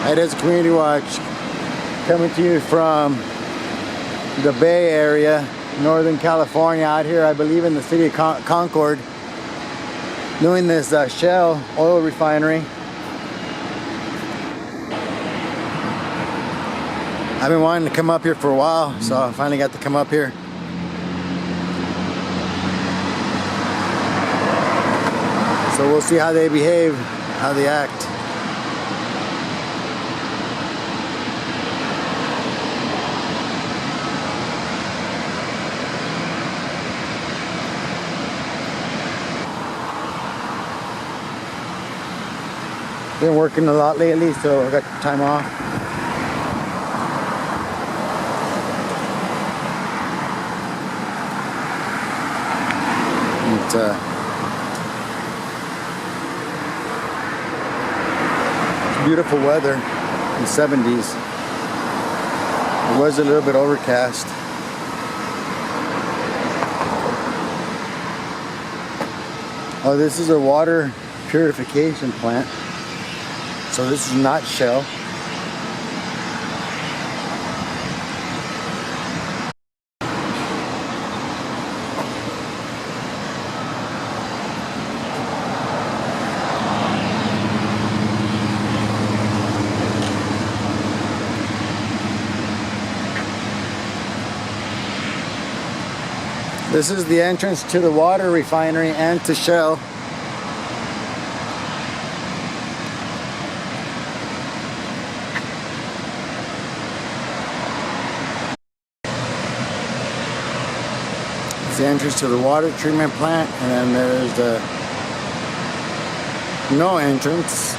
It is Community Watch, coming to you from the Bay Area, Northern California, out here I believe in the city of Concord, doing this Shell oil refinery. I've been wanting to come up here for a while, so I finally got to come up here. So we'll see how they behave, how they act. Been working a lot lately, so I got time off. It's beautiful weather in the 70s. It was a little bit overcast. Oh, this is a water purification plant. So this is not Shell. This is the entrance to the water refinery and to Shell. It's the entrance to the water treatment plant, and then there's the no entrance.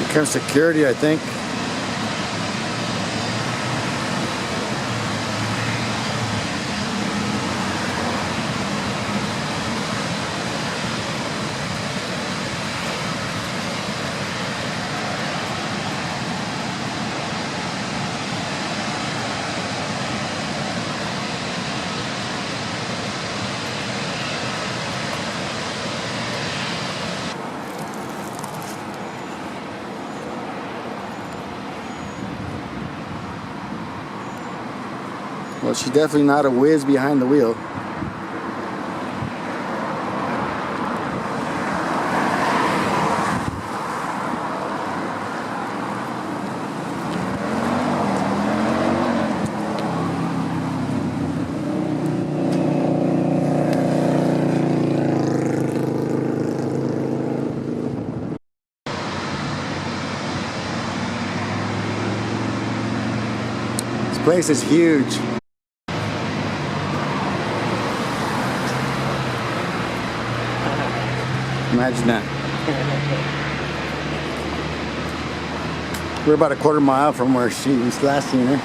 Here comes security, I think. Well, she's definitely not a whiz behind the wheel. This place is huge. Imagine that. We're about a quarter mile from where she was last seen her.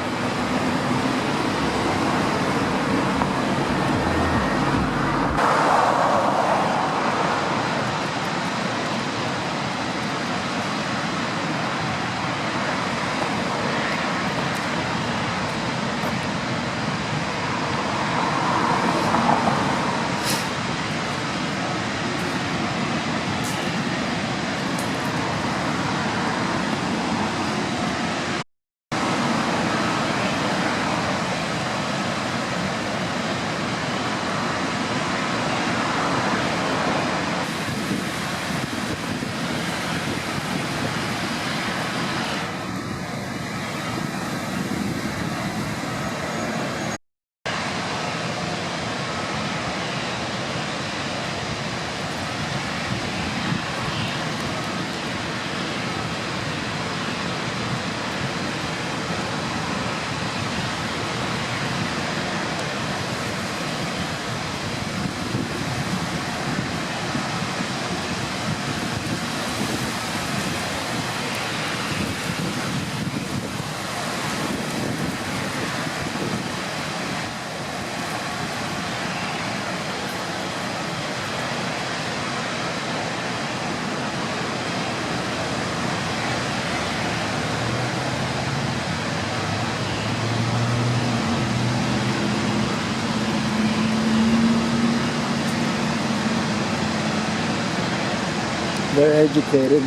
They're educated.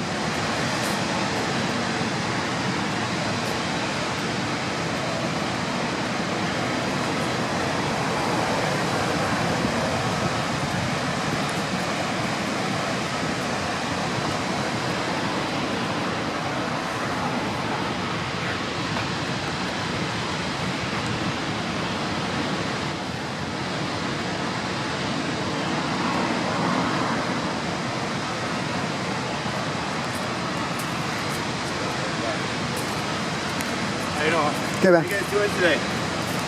How you doing? Good, man. What are you guys doing today?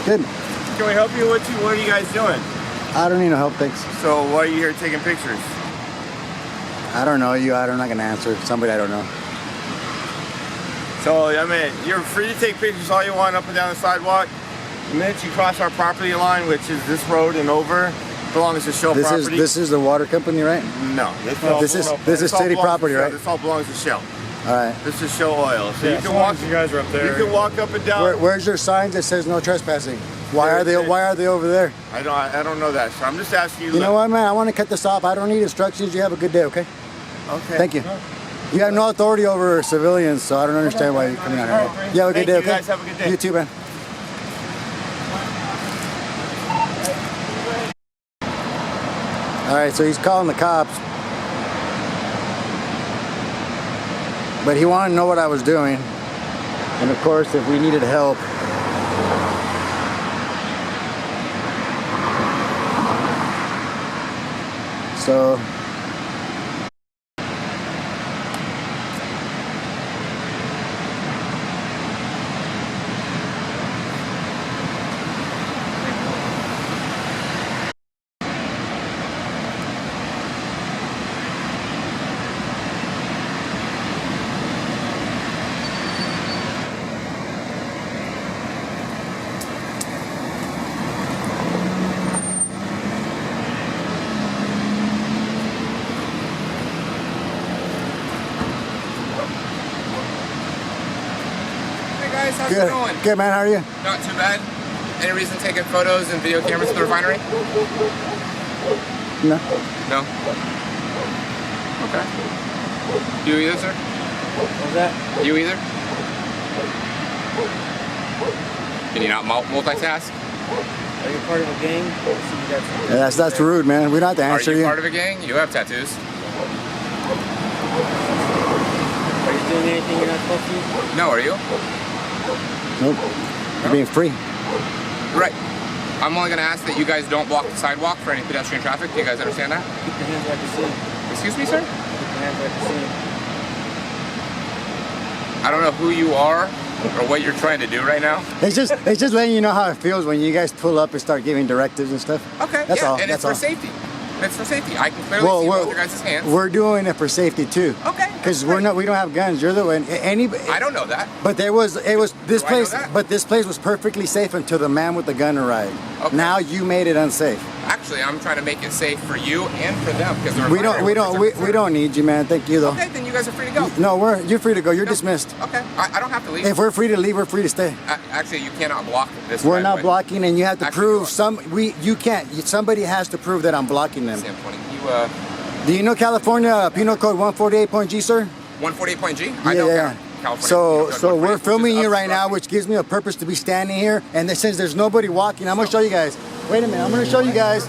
Good. Can we help you? What are you guys doing? I don't need no help, thanks. So why are you here taking pictures? I don't know you. I'm not gonna answer. Somebody I don't know. So, I mean, you're free to take pictures all you want up and down the sidewalk. The minute you cross our property line, which is this road and over, belongs to Shell property. This is the water company, right? No. This is city property, right? This all belongs to Shell. All right. This is Shell Oil. So Yeah, you can walk. you guys are up there. You can walk up and down. Where's your sign that says no trespassing? Why are they over there? I don't know that. So I'm just asking you. You know what, man? I want to cut this off. I don't need instructions. You have a good day, okay? Okay. Thank you. You have no authority over civilians, so I don't understand why you're coming out here. You have a good day, You okay? guys have a good day. You too, man. All right, so he's calling the cops. But he wanted to know what I was doing. And of course, if we needed help. So Guys, how's it going? Good, man. How are you? Not too bad. Any reason taking photos and video cameras at the refinery? No. No? Okay. You either, sir? What was that? You either? Can you not multitask? Are you part of a gang? Yeah, that's rude, man. We don't have to Are answer you you. part of a gang? You have tattoos. Are you doing anything you're not supposed to? No, are you? Nope. You're being free. Right. I'm only going to ask that you guys don't block the sidewalk for any pedestrian traffic. Do you guys understand that? Keep your hands like the scene. Excuse me, sir? Keep your hands like the scene. I don't know who you are or what you're trying to do right now. It's just letting you know how it feels when you guys pull up and start giving directives and stuff. Okay, That's yeah, all. and That's it's for all. safety. It's for safety. I can clearly see both your guys' hands. We're doing it for safety too. Okay. Because we don't have guns. You're the one. I don't know that. But it was this Do I know place. that? But this place was perfectly safe until the man with the gun arrived. Okay. Now you made it unsafe. Actually, I'm trying to make it safe for you and for them because the We don't need you, man. Thank you though. Okay, then you guys are free to go. No, you're free to go. You're No. dismissed. Okay, I don't have to leave. If we're free to leave, we're free to stay. Actually, you cannot block this. We're right not away. blocking, and you have to Actually, prove you can't. Somebody has to prove that I'm blocking them. Sam 20. Do you know California Penal Code 148.G, sir? 148.G? I know Yeah. California. So we're 148, filming which is you right now, obstructing. which gives me a purpose to be standing here. And since there's nobody walking, I'm gonna show you guys. Wait a minute, I'm gonna show you guys.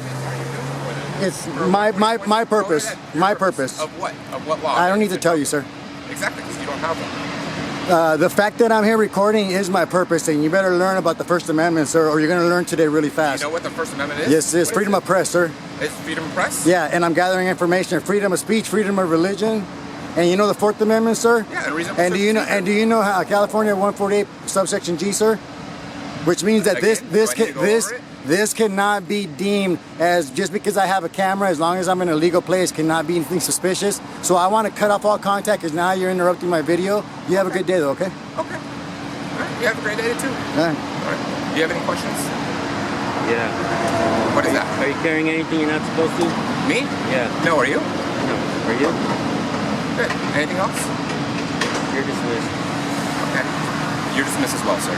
It's my purpose. My purpose. Of what? Of what law? I don't need to tell you, sir. Exactly, because you don't have one. The fact that I'm here recording is my purpose, and you better learn about the First Amendment, sir, or you're gonna learn today really You fast. know what the First Amendment is? Yes, it's What freedom is of press, sir. it? It's freedom of press? Yeah, and I'm gathering information, freedom of speech, freedom of religion, and you know the Fourth Amendment, sir. Yeah, and reason for And do you know? procedure. And do you know how California 148 subsection G, sir? Which means that Again, do I need to go over it? this cannot be deemed as just because I have a camera, as long as I'm in a legal place, cannot be anything suspicious. So I want to cut off all contact because now you're interrupting my video. You have a good day, though, okay? Okay. All right, you have a great day, too. All right. All right. Do you have any questions? Yeah. What is that? Are you carrying anything you're not supposed to? Me? Yeah. No, are you? No. Are you? Good. Anything else? You're dismissed. Okay. You're dismissed as well, sir.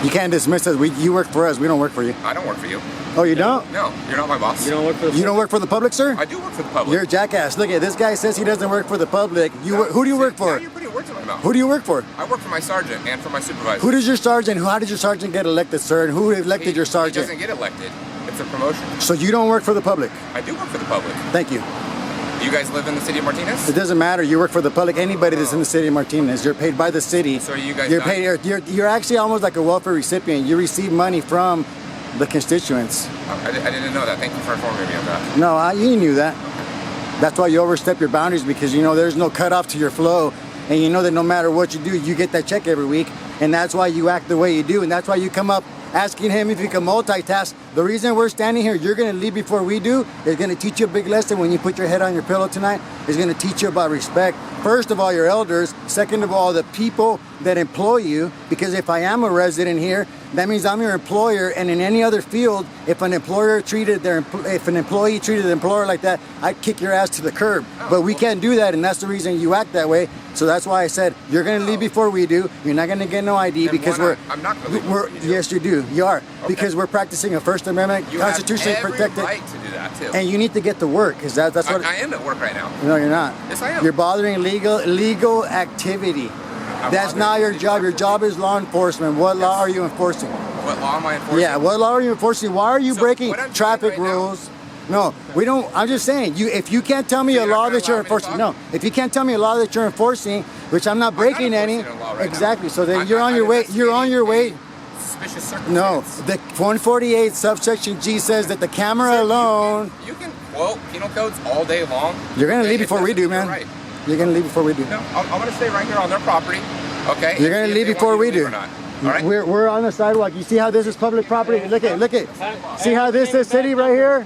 You can't dismiss us. You work for us. We don't work for you. I don't work for you. Oh, you don't? No, you're not my boss. You don't work for the You don't work for the public, sir? I do work for the public. You're a jackass. Look at this guy says he doesn't work for the public. Who do you work for? Now you're putting words in my mouth. Who do you work for? I work for my sergeant and for my supervisor. Who does your sergeant? How did your sergeant get elected, sir? And who elected your He sergeant? doesn't get elected. It's a promotion. So you don't work for the public. I do work for the public. Thank you. Do you guys live in the city of Martinez? It doesn't matter. You work for the public. Anybody that's in the city of Martinez, you're paid by the city. So are you guys You're not- paid. You're actually almost like a welfare recipient. You receive money from the constituents. Oh, I didn't know that. Thank you for informing me of that. No, you knew that. That's why you overstep your boundaries, because you know there's no cutoff to your flow, and you know that no matter what you do, you get that check every week, and that's why you act the way you do, and that's why you come up asking him if he can multitask. The reason we're standing here, you're going to leave before we do, is going to teach you a big lesson when you put your head on your pillow tonight. Is going to teach you about respect. First of all, your elders. Second of all, the people that employ you, because if I am a resident here, that means I'm your employer, and in any other field, if an employee treated their employer like that, I'd kick your ass to the curb. But we can't do that, and that's the reason you act that way. So that's why I said you're going to leave before we do. You're not going to get no ID, Then because I'm not going to leave before you do. Yes, you do. You are. Okay. Because we're practicing a First Amendment, You constitutionally have every protected. right to do that too. And you need to get to work, because that's what. I am at work right now. No, you're not. Yes, I am. You're bothering legal activity. That's bothering not your legal job. Your job is law enforcement. What law are you enforcing? What law am I enforcing? Yeah, what law are you enforcing? Why are you So breaking what I'm doing traffic right now- rules? No, we don't. I'm just saying, if you can't tell me So a you're not law gonna that you're allow me to enforcing, talk? no, if you can't tell me a law that you're enforcing, which I'm not breaking any, enforcing a law right now. exactly. So then I'm you're not- on your I'm way. You're on your way. investigating Suspicious No, circumstance. the 148 subsection G says that the camera Sir, alone. You can quote penal codes all day long. You're gonna Okay, leave it before we doesn't- do, man. You're right. You're gonna leave before we do. No, I'm going to stay right here on their property. Okay. You're gonna and see if leave they before want we you to do. leave or not. All right. We're on the sidewalk. You see how this is public property? Look at. See how this is city right here?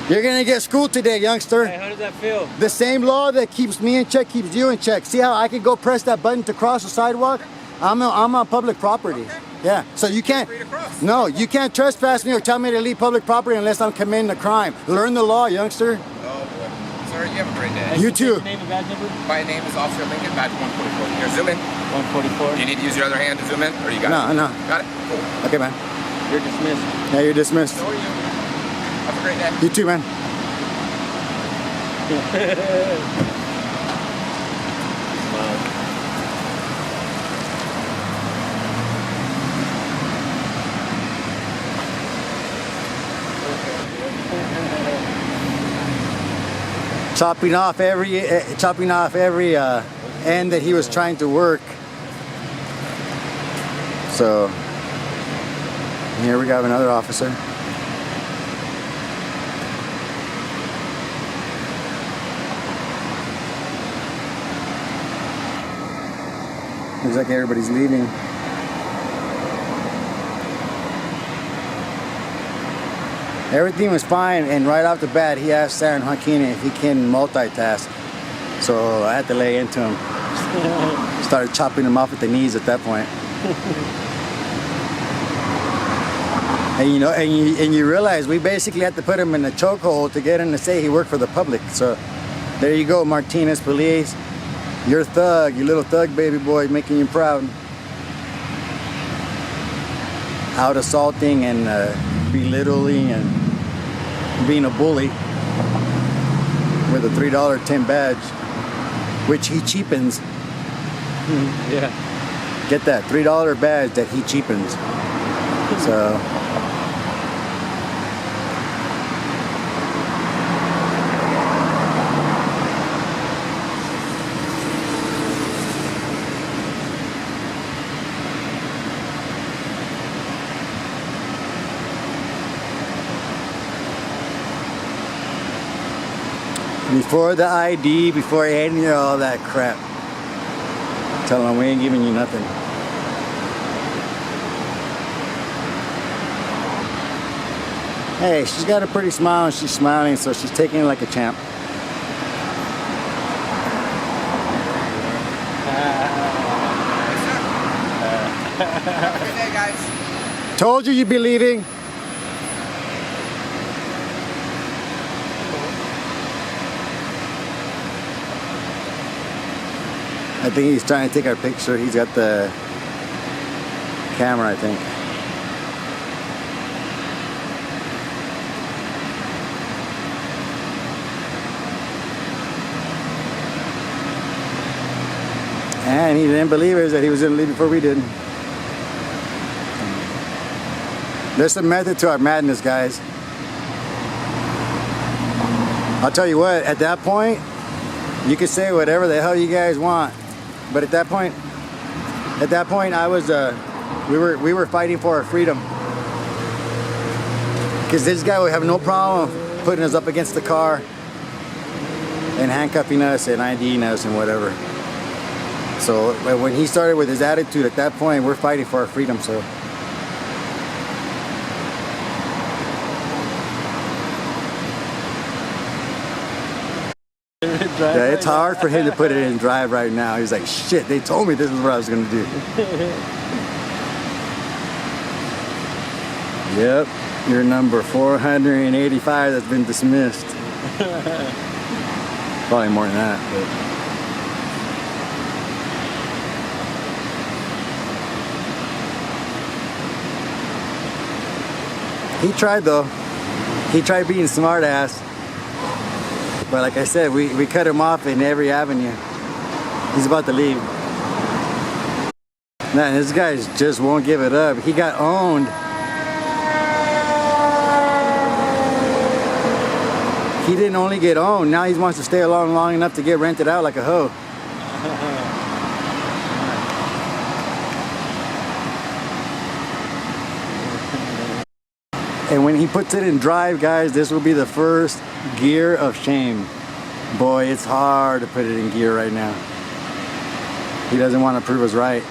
You're gonna get schooled today, youngster. Hey, how does that feel? The same law that keeps me in check keeps you in check. See how I can go press that button to cross the sidewalk? I'm on public property. Okay. Yeah. So you can't. free to cross. No, you can't trespass me or tell me to leave public property unless I'm committing a crime. Learn the law, youngster. Oh boy. Sir, you have a great day. You too. Your name and badge number? My name is Officer Lincoln, badge 144. Here, zoom in. 144. Do you need to use your other hand to zoom in, or you got it? No. Got it? Cool. Okay, man. You're dismissed. Yeah, you're dismissed. So are you. Have a great day. You too, man. Chopping off every end that he was trying to work. So here we have another officer. Looks like everybody's leaving. Everything was fine, and right off the bat, he asked Saren Joaquin if he can multitask. So I had to lay into him. Started chopping him off at the knees at that point. And you know, and you realize we basically had to put him in a chokehold to get him to say he worked for the public. So there you go, Martinez police. You're a thug, you little thug baby boy, making you proud. Out assaulting and belittling and being a bully with a $3.10 badge, which he cheapens. Yeah. Get that $3 badge that he cheapens. So before the ID, before any of all that crap. Tell them we ain't giving you nothing. Hey, she's got a pretty smile and she's smiling, so she's taking it like a champ. Have a good day, guys. Told you you'd be leaving. I think he's trying to take our picture. He's got the camera, I think. And he didn't believe us that he was going to leave before we did. There's a method to our madness, guys. I'll tell you what, at that point, you can say whatever the hell you guys want. But at that point, I was, we were fighting for our freedom. Because this guy would have no problem putting us up against the car and handcuffing us and IDing us and whatever. So when he started with his attitude at that point, we're fighting for our freedom, so. Yeah, it's hard for him to put it in drive right now. He's like, shit, they told me this is what I was gonna do. Yep, you're number 485 that's been dismissed. Probably more than that, but. He tried though. He tried being smart ass. But like I said, we cut him off in every avenue. He's about to leave. Man, this guy just won't give it up. He got owned. He didn't only get owned, now he wants to stay along long enough to get rented out like a hoe. And when he puts it in drive, guys, this will be the first gear of shame. Boy, it's hard to put it in gear right now. He doesn't want to prove us right.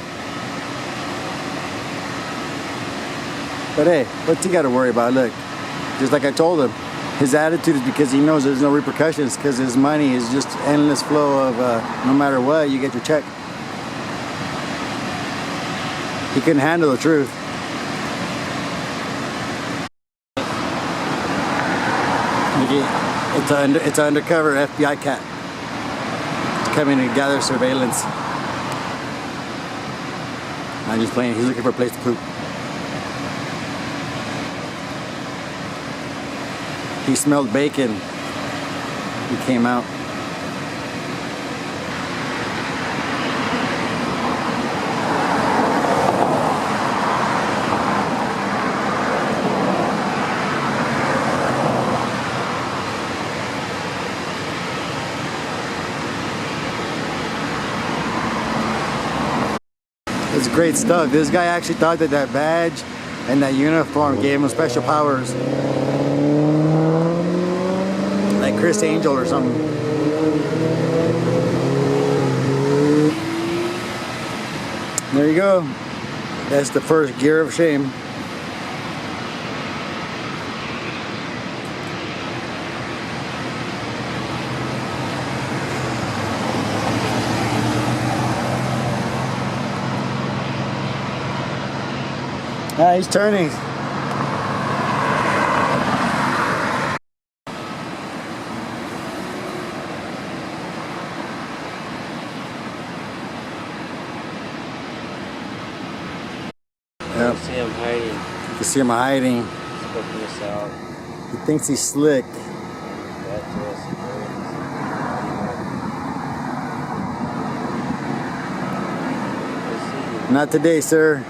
But hey, what's he got to worry about? Look, just like I told him, his attitude is because he knows there's no repercussions, because his money is just endless flow of no matter what, you get your check. He couldn't handle the truth. It's an undercover FBI cat. It's coming to gather surveillance. I'm just playing. He's looking for a place to poop. He smelled bacon. He came out. It's great stuff. This guy actually thought that that badge and that uniform gave him special powers. Like Chris Angel or something. There you go. That's the first gear of shame. Ah, he's turning. Yep. See him hiding. You can see him hiding. Scoping us out. He thinks he's slick. That's us. Not today, sir.